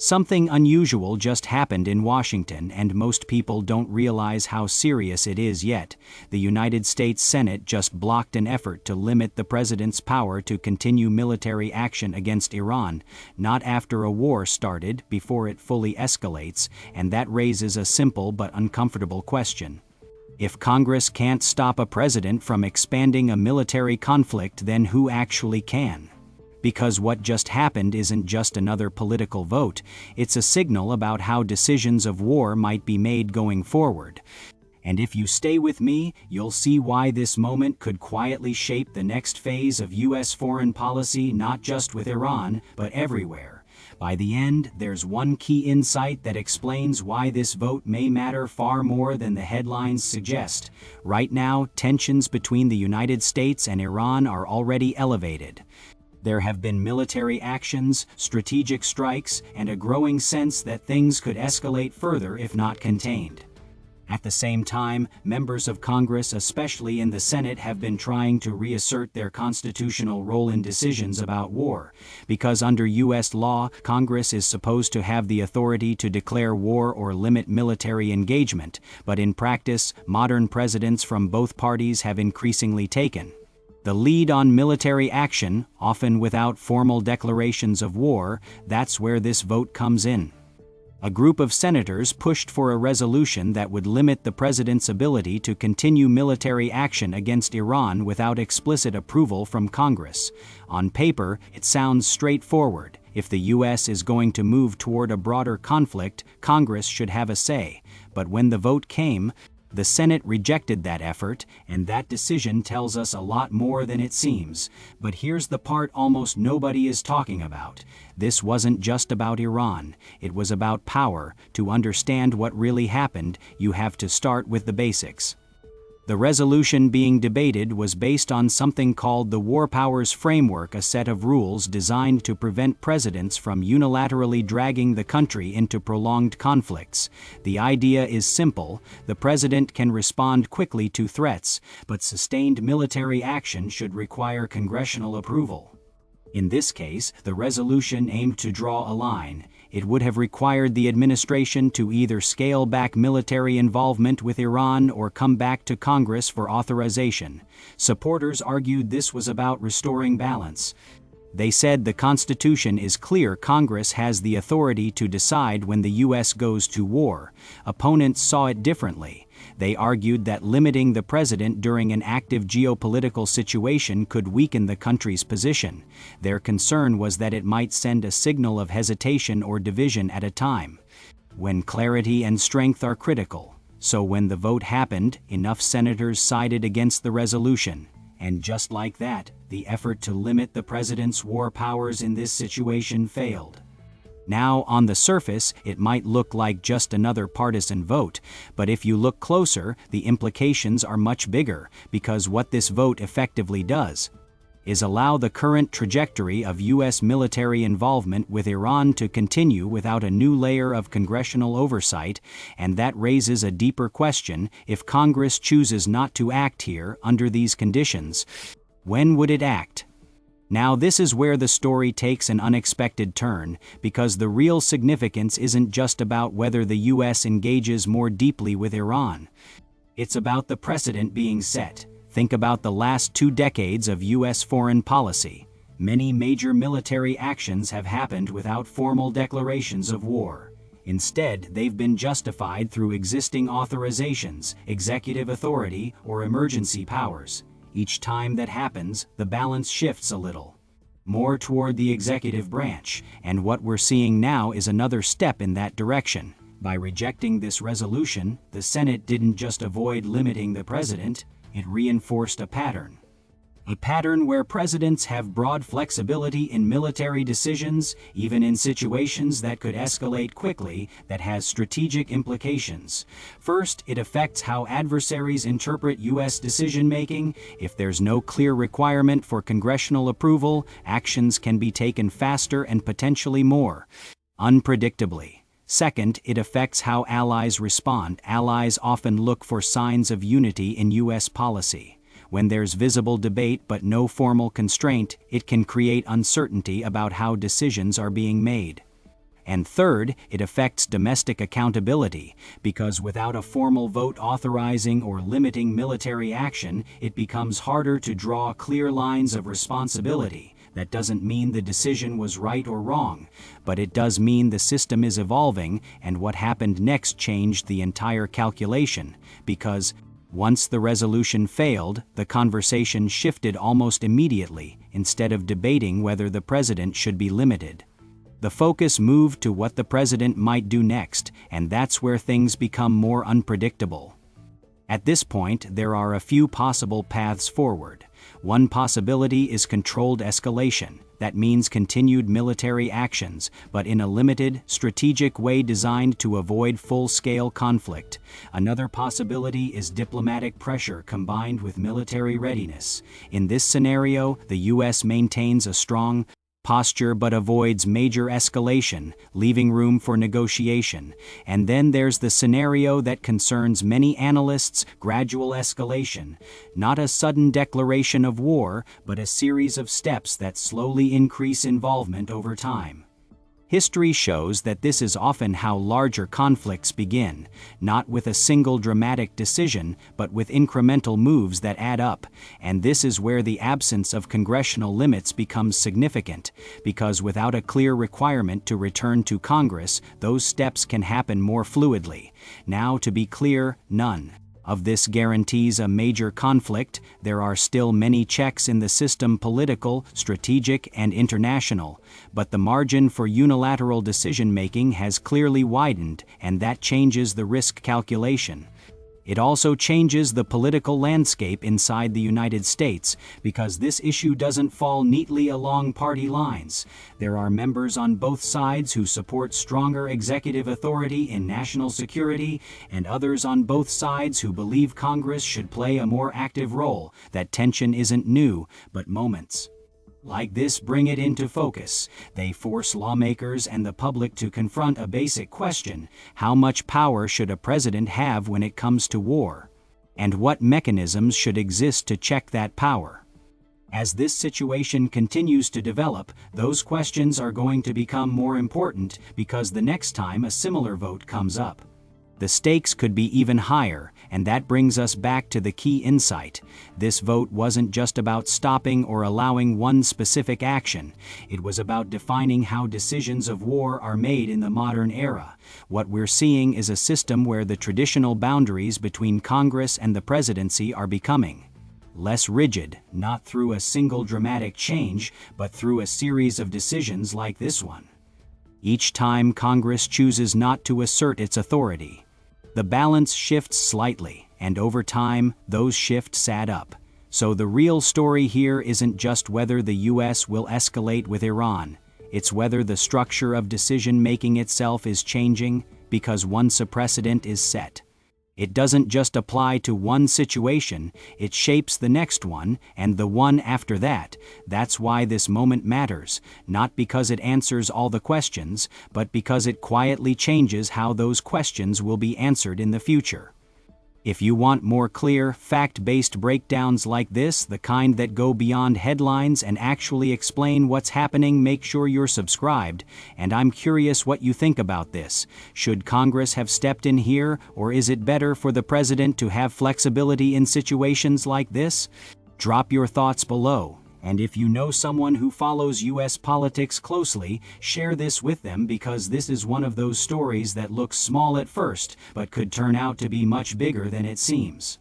Something unusual just happened in Washington, and most people don't realize how serious it is yet. The United States Senate just blocked an effort to limit the president's power to continue military action against Iran, not after a war started, before it fully escalates, and that raises a simple but uncomfortable question. If Congress can't stop a president from expanding a military conflict, then who actually can? Because what just happened isn't just another political vote, it's a signal about how decisions of war might be made going forward. And if you stay with me, you'll see why this moment could quietly shape the next phase of U.S. foreign policy, not just with Iran, but everywhere. By the end, there's one key insight that explains why this vote may matter far more than the headlines suggest. Right now, tensions between the United States and Iran are already elevated. There have been military actions, strategic strikes, and a growing sense that things could escalate further if not contained. At the same time, members of Congress, especially in the Senate, have been trying to reassert their constitutional role in decisions about war. Because under U.S. law, Congress is supposed to have the authority to declare war or limit military engagement, but in practice, modern presidents from both parties have increasingly taken the lead on military action, often without formal declarations of war. That's where this vote comes in. A group of senators pushed for a resolution that would limit the president's ability to continue military action against Iran without explicit approval from Congress. On paper, it sounds straightforward. If the U.S. is going to move toward a broader conflict, Congress should have a say. But when the vote came, the Senate rejected that effort, and that decision tells us a lot more than it seems. But here's the part almost nobody is talking about. This wasn't just about Iran. It was about power. To understand what really happened, you have to start with the basics. The resolution being debated was based on something called the War Powers Framework, a set of rules designed to prevent presidents from unilaterally dragging the country into prolonged conflicts. The idea is simple: the president can respond quickly to threats, but sustained military action should require congressional approval. In this case, the resolution aimed to draw a line. It would have required the administration to either scale back military involvement with Iran or come back to Congress for authorization. Supporters argued this was about restoring balance. They said the Constitution is clear: Congress has the authority to decide when the U.S. goes to war. Opponents saw it differently. They argued that limiting the president during an active geopolitical situation could weaken the country's position. Their concern was that it might send a signal of hesitation or division at a time when clarity and strength are critical. So when the vote happened, enough senators sided against the resolution. And just like that, the effort to limit the president's war powers in this situation failed. Now, on the surface, it might look like just another partisan vote, but if you look closer, the implications are much bigger, because what this vote effectively does is allow the current trajectory of U.S. military involvement with Iran to continue without a new layer of congressional oversight, and that raises a deeper question: if Congress chooses not to act here under these conditions, when would it act? Now, this is where the story takes an unexpected turn, because the real significance isn't just about whether the U.S. engages more deeply with Iran. It's about the precedent being set. Think about the last 2 decades of U.S. foreign policy. Many major military actions have happened without formal declarations of war. Instead, they've been justified through existing authorizations, executive authority, or emergency powers. Each time that happens, the balance shifts a little more toward the executive branch, and what we're seeing now is another step in that direction. By rejecting this resolution, the Senate didn't just avoid limiting the president, it reinforced a pattern. A pattern where presidents have broad flexibility in military decisions, even in situations that could escalate quickly, that has strategic implications. First, it affects how adversaries interpret U.S. decision-making. If there's no clear requirement for congressional approval, actions can be taken faster and potentially more unpredictably. Second, it affects how allies respond. Allies often look for signs of unity in U.S. policy. When there's visible debate but no formal constraint, it can create uncertainty about how decisions are being made. And third, it affects domestic accountability, because without a formal vote authorizing or limiting military action, it becomes harder to draw clear lines of responsibility. That doesn't mean the decision was right or wrong, but it does mean the system is evolving, and what happened next changed the entire calculation, because once the resolution failed, the conversation shifted almost immediately. Instead of debating whether the president should be limited, the focus moved to what the president might do next, and that's where things become more unpredictable. At this point, there are a few possible paths forward. One possibility is controlled escalation. That means continued military actions, but in a limited, strategic way designed to avoid full-scale conflict. Another possibility is diplomatic pressure combined with military readiness. In this scenario, the U.S. maintains a strong posture but avoids major escalation, leaving room for negotiation. And then there's the scenario that concerns many analysts: gradual escalation. Not a sudden declaration of war, but a series of steps that slowly increase involvement over time. History shows that this is often how larger conflicts begin, not with a single dramatic decision, but with incremental moves that add up. And this is where the absence of congressional limits becomes significant, because without a clear requirement to return to Congress, those steps can happen more fluidly. Now, to be clear, none of this guarantees a major conflict. There are still many checks in the system: political, strategic, and international. But the margin for unilateral decision-making has clearly widened, and that changes the risk calculation. It also changes the political landscape inside the United States, because this issue doesn't fall neatly along party lines. There are members on both sides who support stronger executive authority in national security, and others on both sides who believe Congress should play a more active role. That tension isn't new, but moments like this bring it into focus. They force lawmakers and the public to confront a basic question: how much power should a president have when it comes to war? And what mechanisms should exist to check that power? As this situation continues to develop, those questions are going to become more important, because the next time a similar vote comes up, the stakes could be even higher. And that brings us back to the key insight. This vote wasn't just about stopping or allowing one specific action. It was about defining how decisions of war are made in the modern era. What we're seeing is a system where the traditional boundaries between Congress and the presidency are becoming less rigid, not through a single dramatic change, but through a series of decisions like this one. Each time Congress chooses not to assert its authority, the balance shifts slightly, and over time, those shifts add up. So the real story here isn't just whether the U.S. will escalate with Iran. It's whether the structure of decision-making itself is changing, because once a precedent is set, it doesn't just apply to one situation, it shapes the next one, and the one after that. That's why this moment matters, not because it answers all the questions, but because it quietly changes how those questions will be answered in the future. If you want more clear, fact-based breakdowns like this, the kind that go beyond headlines and actually explain what's happening, make sure you're subscribed. And I'm curious what you think about this. Should Congress have stepped in here, or is it better for the president to have flexibility in situations like this? Drop your thoughts below. And if you know someone who follows U.S. politics closely, share this with them, because this is one of those stories that looks small at first, but could turn out to be much bigger than it seems.